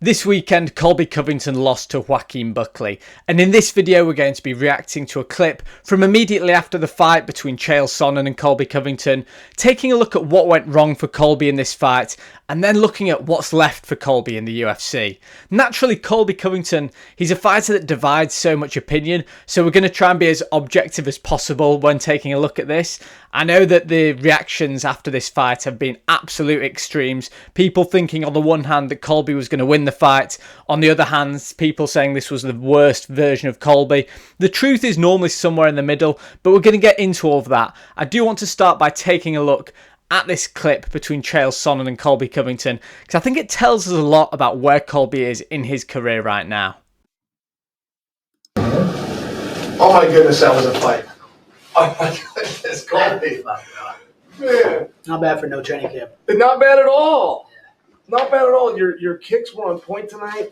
This weekend, Colby Covington lost to Joaquin Buckley, and in this video we're going to be reacting to a clip from immediately after the fight between Chael Sonnen and Colby Covington, taking a look at what went wrong for Colby in this fight, and then looking at what's left for Colby in the UFC. Naturally, Colby Covington, he's a fighter that divides so much opinion, so we're going to try and be as objective as possible when taking a look at this. I know that the reactions after this fight have been absolute extremes. People thinking on the one hand that Colby was going to win the fight. On the other hand, people saying this was the worst version of Colby. The truth is normally somewhere in the middle, but we're going to get into all of that. I do want to start by taking a look at this clip between Chael Sonnen and Colby Covington, because I think it tells us a lot about where Colby is in his career right now. Oh my goodness, that was a fight. Oh my goodness, Colby. Man. Not bad for no training camp. Not bad at all. Not bad at all. Your kicks were on point tonight.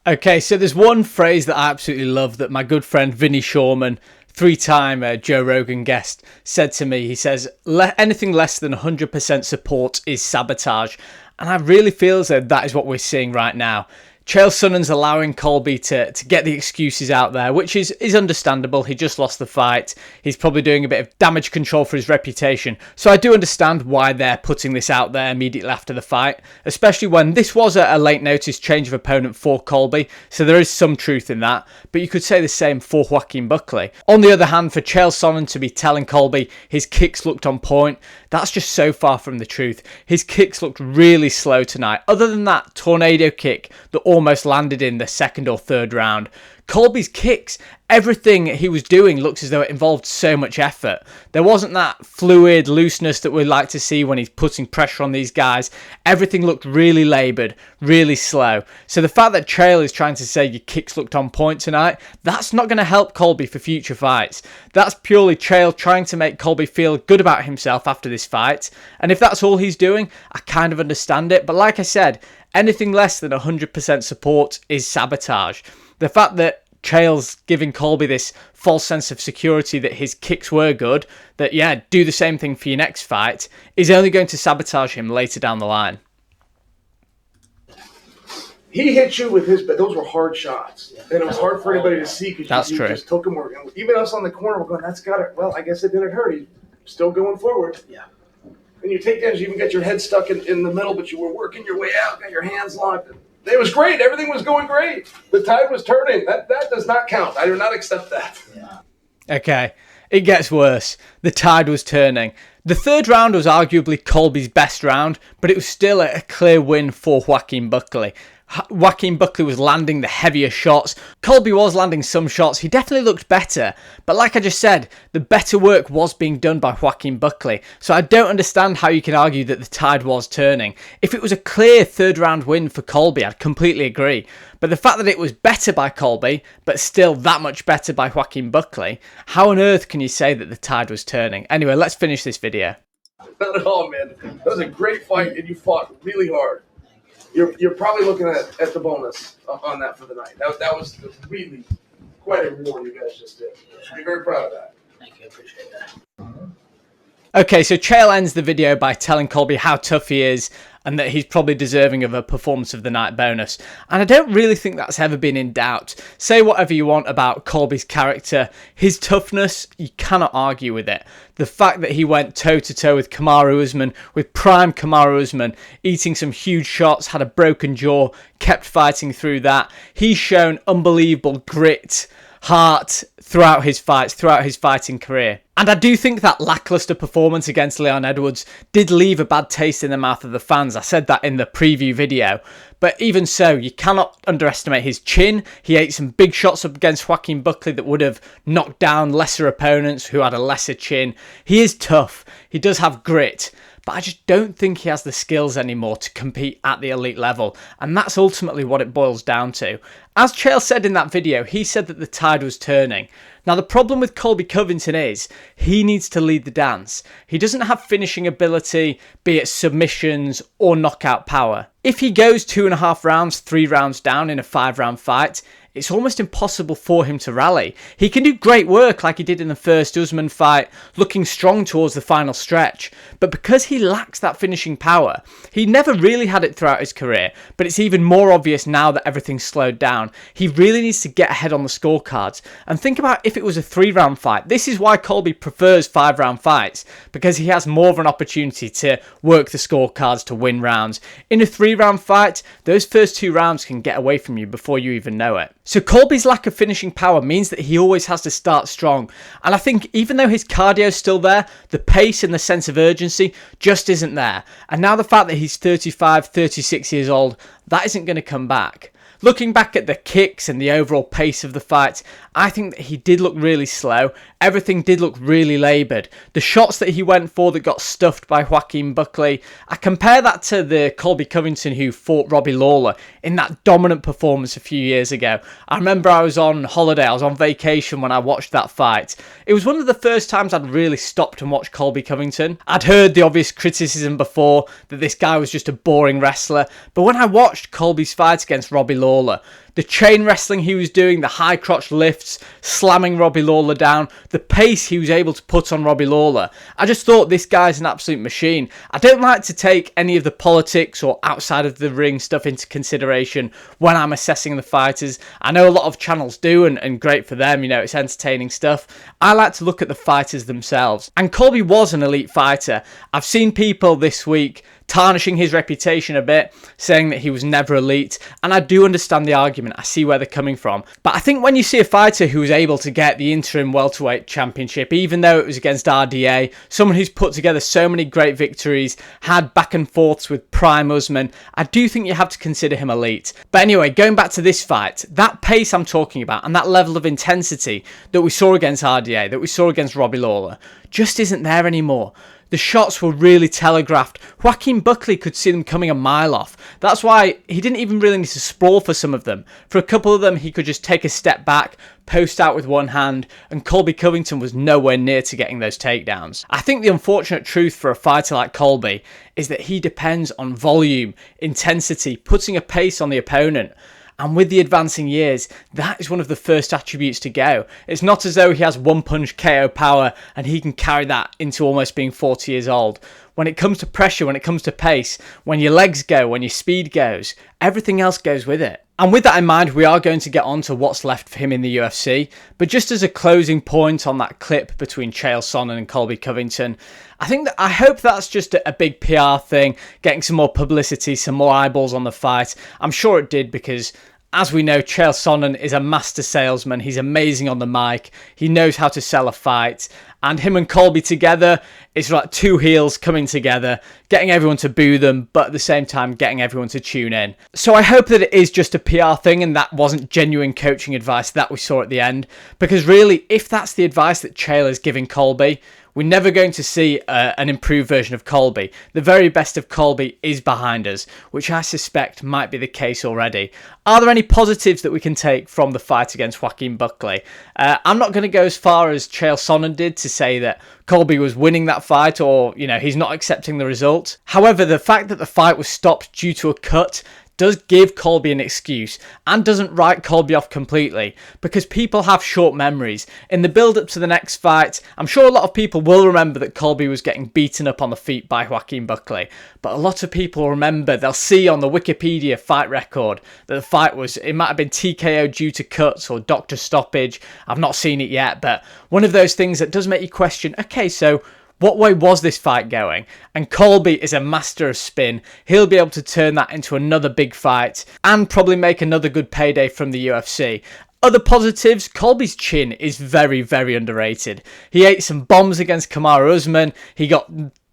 Okay, so there's one phrase that I absolutely love that my good friend Vinny Shawman, three-time Joe Rogan guest, said to me. He says, anything less than 100% support is sabotage. And I really feel as though that is what we're seeing right now. Chael Sonnen's allowing Colby to get the excuses out there, which is understandable. He just lost the fight. He's probably doing a bit of damage control for his reputation. So I do understand why they're putting this out there immediately after the fight, especially when this was a late notice change of opponent for Colby. So there is some truth in that. But you could say the same for Joaquin Buckley. On the other hand, for Chael Sonnen to be telling Colby his kicks looked on point, that's just so far from the truth. His kicks looked really slow tonight. Other than that tornado kick that almost landed in the second or third round, Colby's kicks, everything he was doing looks as though it involved so much effort. There wasn't that fluid looseness that we like to see when he's putting pressure on these guys. Everything looked really laboured, really slow. So the fact that Chael is trying to say your kicks looked on point tonight, that's not going to help Colby for future fights. That's purely Chael trying to make Colby feel good about himself after this fight. And if that's all he's doing, I kind of understand it. But like I said, anything less than 100% support is sabotage. The fact that Chael's giving Colby this false sense of security that his kicks were good, that yeah, do the same thing for your next fight, is only going to sabotage him later down the line. He hit you with his, but those were hard shots, and it was hard for anybody to see because you just took him. Even us on the corner, we're going, "That's got it." Well, I guess it didn't hurt. He's still going forward. Yeah. And you take downs, you even got your head stuck in the middle, but you were working your way out, got your hands locked. It was great. Everything was going great. The tide was turning. That does not count. I do not accept that. Yeah. Okay, it gets worse. The tide was turning. The third round was arguably Colby's best round, but it was still a clear win for Joaquin Buckley. Joaquin Buckley was landing the heavier shots. Colby was landing some shots. He definitely looked better. But like I just said, the better work was being done by Joaquin Buckley. So I don't understand how you can argue that the tide was turning. If it was a clear third round win for Colby, I'd completely agree. But the fact that it was better by Colby, but still that much better by Joaquin Buckley, how on earth can you say that the tide was turning? Anyway, let's finish this video. Not at all, man. That was a great fight, and you fought really hard. You're probably looking at the bonus on that for the night. That was really quite a reward you guys just did. You should be very proud of that. Thank you. I appreciate that. Okay, so Chael ends the video by telling Colby how tough he is and that he's probably deserving of a performance of the night bonus. And I don't really think that's ever been in doubt. Say whatever you want about Colby's character, his toughness, you cannot argue with it. The fact that he went toe-to-toe with Kamaru Usman, with prime Kamaru Usman, eating some huge shots, had a broken jaw, kept fighting through that. He's shown unbelievable grit, heart throughout his fights, throughout his fighting career. And I do think that lackluster performance against Leon Edwards did leave a bad taste in the mouth of the fans. I said that in the preview video. But even so, you cannot underestimate his chin. He ate some big shots up against Joaquin Buckley that would have knocked down lesser opponents who had a lesser chin. He is tough. He does have grit. But I just don't think he has the skills anymore to compete at the elite level. And that's ultimately what it boils down to. As Chael said in that video, he said that the tide was turning. Now the problem with Colby Covington is he needs to lead the dance. He doesn't have finishing ability, be it submissions or knockout power. If he goes 2.5 rounds, 3 rounds down in a 5-round fight, it's almost impossible for him to rally. He can do great work like he did in the first Usman fight, looking strong towards the final stretch, but because he lacks that finishing power, he never really had it throughout his career, but it's even more obvious now that everything's slowed down. He really needs to get ahead on the scorecards. And think about if it was a 3-round fight. This is why Colby prefers 5-round fights, because he has more of an opportunity to work the scorecards to win rounds. In a 3-round fight, those first 2 rounds can get away from you before you even know it. So Colby's lack of finishing power means that he always has to start strong. And I think even though his cardio's still there, the pace and the sense of urgency just isn't there. And now the fact that he's 35, 36 years old, that isn't going to come back. Looking back at the kicks and the overall pace of the fight, I think that he did look really slow. Everything did look really laboured. The shots that he went for that got stuffed by Joaquin Buckley, I compare that to the Colby Covington who fought Robbie Lawler in that dominant performance a few years ago. I remember I was on holiday, I was on vacation when I watched that fight. It was one of the first times I'd really stopped and watched Colby Covington. I'd heard the obvious criticism before that this guy was just a boring wrestler, but when I watched Colby's fight against Robbie Lawler, the chain wrestling he was doing, the high crotch lifts, slamming Robbie Lawler down, the pace he was able to put on Robbie Lawler, I just thought this guy's an absolute machine. I don't like to take any of the politics or outside of the ring stuff into consideration when I'm assessing the fighters. I know a lot of channels do, and great for them, you know, it's entertaining stuff. I like to look at the fighters themselves. And Colby was an elite fighter. I've seen people this week tarnishing his reputation a bit, saying that he was never elite, and I do understand the argument. I see where they're coming from, but I think when you see a fighter who was able to get the interim welterweight championship, even though it was against RDA, someone who's put together so many great victories, had back and forths with prime Usman, I do think you have to consider him elite. But anyway, going back to this fight, that pace I'm talking about and that level of intensity that we saw against RDA, that we saw against Robbie Lawler, just isn't there anymore. The shots were really telegraphed. Joaquin Buckley could see them coming a mile off. That's why he didn't even really need to sprawl for some of them. For a couple of them, he could just take a step back, post out with one hand, and Colby Covington was nowhere near to getting those takedowns. I think the unfortunate truth for a fighter like Colby is that he depends on volume, intensity, putting a pace on the opponent. And with the advancing years, that is one of the first attributes to go. It's not as though he has one punch KO power and he can carry that into almost being 40 years old. When it comes to pressure, when it comes to pace, when your legs go, when your speed goes, everything else goes with it. And with that in mind, we are going to get on to what's left for him in the UFC. But just as a closing point on that clip between Chael Sonnen and Colby Covington, I hope that's just a big PR thing, getting some more publicity, some more eyeballs on the fight. I'm sure it did because, as we know, Chael Sonnen is a master salesman. He's amazing on the mic. He knows how to sell a fight. And him and Colby together, it's like two heels coming together, getting everyone to boo them, but at the same time getting everyone to tune in. So I hope that it is just a PR thing and that wasn't genuine coaching advice that we saw at the end. Because really, if that's the advice that Chael is giving Colby, we're never going to see an improved version of Colby. The very best of Colby is behind us, which I suspect might be the case already. Are there any positives that we can take from the fight against Joaquin Buckley? I'm not going to go as far as Chael Sonnen did to say that Colby was winning that fight or, you know, he's not accepting the result. However, the fact that the fight was stopped due to a cut does give Colby an excuse and doesn't write Colby off completely because people have short memories. In the build-up to the next fight, I'm sure a lot of people will remember that Colby was getting beaten up on the feet by Joaquin Buckley, but a lot of people remember, they'll see on the Wikipedia fight record that the fight it might have been TKO due to cuts or doctor stoppage. I've not seen it yet, but one of those things that does make you question, okay, so what way was this fight going? And Colby is a master of spin. He'll be able to turn that into another big fight and probably make another good payday from the UFC. Other positives, Colby's chin is very, very underrated. He ate some bombs against Kamaru Usman. He got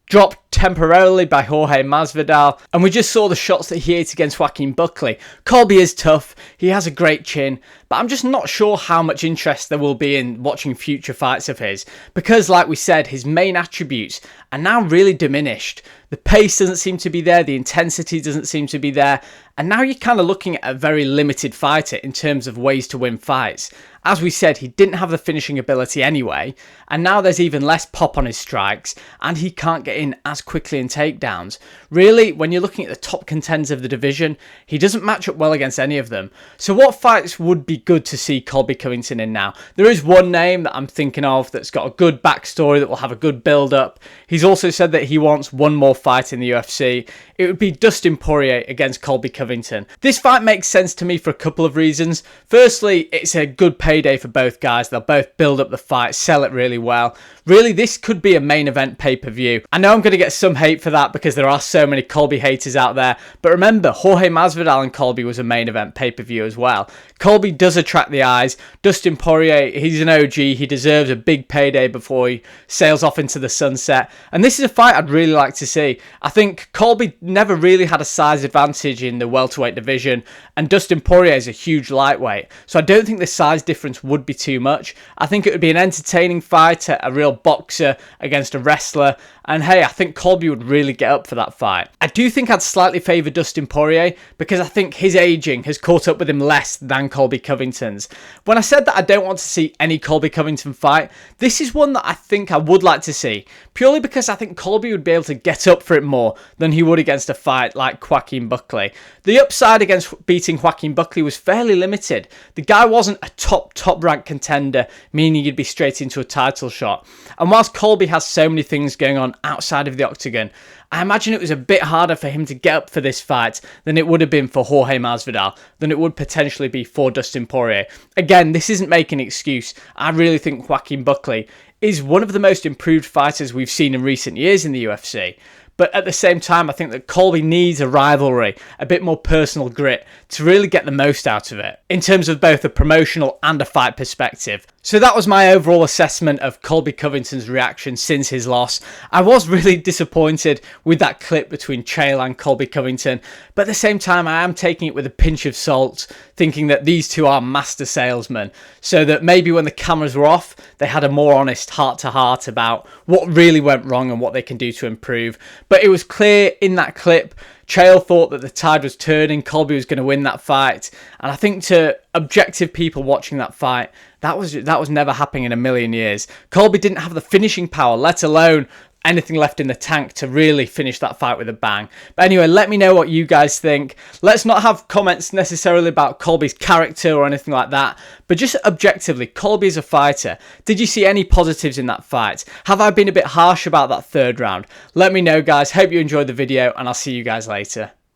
dropped temporarily by Jorge Masvidal, and we just saw the shots that he ate against Joaquin Buckley. Colby is tough, he has a great chin, but I'm just not sure how much interest there will be in watching future fights of his, because like we said, his main attributes are now really diminished. The pace doesn't seem to be there, the intensity doesn't seem to be there, and now you're kind of looking at a very limited fighter in terms of ways to win fights. As we said, he didn't have the finishing ability anyway, and now there's even less pop on his strikes, and he can't get in as quickly in takedowns. Really, when you're looking at the top contenders of the division, he doesn't match up well against any of them. So what fights would be good to see Colby Covington in now? There is one name that I'm thinking of that's got a good backstory, that will have a good build-up. He's also said that he wants one more fight in the UFC. It would be Dustin Poirier against Colby Covington. This fight makes sense to me for a couple of reasons. Firstly, it's a good payday for both guys. They'll both build up the fight, sell it really well. Really, this could be a main event pay-per-view. I know I'm going to get some hate for that because there are so many Colby haters out there, but remember, Jorge Masvidal and Colby was a main event pay-per-view as well. Colby does attract the eyes. Dustin Poirier, he's an OG. He deserves a big payday before he sails off into the sunset. And this is a fight I'd really like to see. I think Colby never really had a size advantage in the welterweight division, and Dustin Poirier is a huge lightweight. So I don't think the size difference would be too much. I think it would be an entertaining fight, a real boxer against a wrestler. And hey, I think Colby would really get up for that fight. I do think I'd slightly favour Dustin Poirier because I think his aging has caught up with him less than Colby Covington's. When I said that I don't want to see any Colby Covington fight, this is one that I think I would like to see. Purely because I think Colby would be able to get up for it more than he would against a fight like Joaquin Buckley. The upside against beating Joaquin Buckley was fairly limited. The guy wasn't a top ranked contender, meaning you'd be straight into a title shot. And whilst Colby has so many things going on outside of the octagon, I imagine it was a bit harder for him to get up for this fight than it would have been for Jorge Masvidal, than it would potentially be for Dustin Poirier. Again, this isn't making an excuse. I really think Joaquin Buckley is one of the most improved fighters we've seen in recent years in the UFC. But at the same time, I think that Colby needs a rivalry, a bit more personal grit to really get the most out of it, in terms of both a promotional and a fight perspective. So that was my overall assessment of Colby Covington's reaction since his loss. I was really disappointed with that clip between Chael and Colby Covington, but at the same time, I am taking it with a pinch of salt, thinking that these two are master salesmen, so that maybe when the cameras were off, they had a more honest heart-to-heart about what really went wrong and what they can do to improve. But it was clear in that clip, Chael thought that the tide was turning, Colby was going to win that fight. And I think to objective people watching that fight, that was never happening in a million years. Colby didn't have the finishing power, let alone anything left in the tank to really finish that fight with a bang. But anyway, let me know what you guys think. Let's not have comments necessarily about Colby's character or anything like that, but just objectively, Colby is a fighter. Did you see any positives in that fight? Have I been a bit harsh about that third round? Let me know, guys. Hope you enjoyed the video, and I'll see you guys later.